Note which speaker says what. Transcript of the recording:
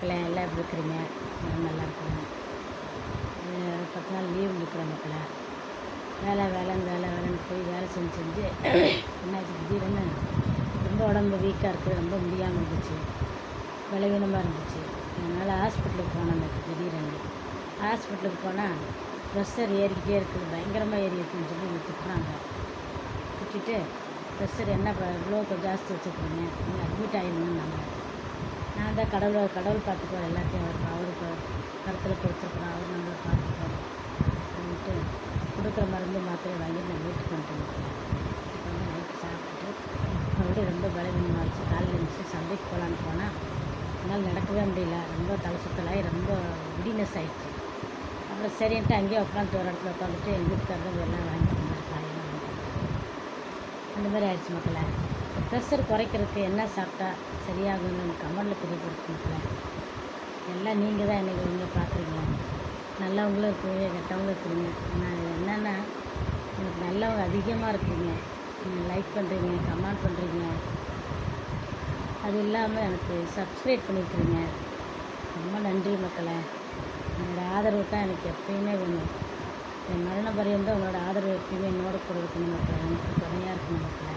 Speaker 1: மக்களே, எல்லாம் எப்படி இருக்கிறீங்க? நான் நல்லா இருக்கிறேன். 10 நாள் லீவ் இருக்கிற மக்களே. வேலைன்னு போய் வேலை செஞ்சு என்னாச்சு, திடீர்னு ரொம்ப உடம்பு வீக்காக இருக்குது, ரொம்ப முடியாமல் இருந்துச்சு, பலவீனமாக இருந்துச்சு. அதனால் ஹாஸ்பிட்டலுக்கு போனேன். திடீர்னு ஹாஸ்பிட்டலுக்கு போனால் ப்ரெஷர் ஏறிக்கிட்டே இருக்குது, பயங்கரமாக ஏறி இருக்குதுன்னு சொல்லி திட்டுறாங்க. திட்டிட்டு ப்ரெஷர் என்ன இவ்வளோ ஜாஸ்தி வச்சுருக்குறீங்க, நீங்கள் அட்மிட் ஆகிடணும்னாங்க. நான் தான் கடவுள் பார்த்துக்குவார், எல்லாத்தையும் அவருக்கு கருத்தில் கொடுத்துருக்குறோம், அவர் நம்மளை பார்த்துக்குவார் அப்படின்ட்டு கொடுக்குற மருந்து மாத்திரை வாங்கிட்டு நான் வீட்டுக்கு வந்துட்டேன். வீட்டுக்கு வந்து நைட்டு சாப்பிட்டுட்டு மறுபடியும் ரொம்ப பலவீனமாக இருந்துச்சு. காலையில் இருந்துச்சு சந்தைக்கு போகலான்னு போனால் என்னால் நடக்கவே முடியல, ரொம்ப தலை சுத்தலாகி ரொம்ப விடினஸ் ஆகிடுச்சு. அப்புறம் சரின்ட்டு அங்கேயே உட்காந்துட்டு ஒரு இடத்துல உட்காந்துட்டு எங்கள் வீட்டுக்காரங்க எல்லாம் வாங்கிட்டு வந்தார், காயெல்லாம் வாங்கிட்டு அந்த மாதிரி ஆயிடுச்சு மக்களை. ப்ரெஷர் குறைக்கிறதுக்கு என்ன சாப்பிட்டா சரியாகும்னு கமெண்டில் தெரியப்படுத்து மக்களை. எல்லாம் நீங்கள் தான் இன்றைக்கி நீங்கள் பார்க்குறீங்க. நல்லவங்களும் இருக்கிறீங்க, கெட்டவங்களும் இருக்கிறீங்க. நான் என்னென்னா எனக்கு நல்லவங்க அதிகமாக இருக்கிறீங்க, நீங்கள் லைக் பண்ணுறீங்க, கமெண்ட் பண்ணுறீங்க, அது இல்லாமல் எனக்கு சப்ஸ்கிரைப் பண்ணியிருக்கிறீங்க. ரொம்ப நன்றி மக்களை. உங்களோட ஆதரவு தான் எனக்கு எப்பயுமே வேணும். என் மரண பரியந்தம் உங்களோட ஆதரவு எப்பயுமே என்னோட கூட இருக்கணும் மக்களை, எனக்கு துணையாக இருக்கணும் மக்களை.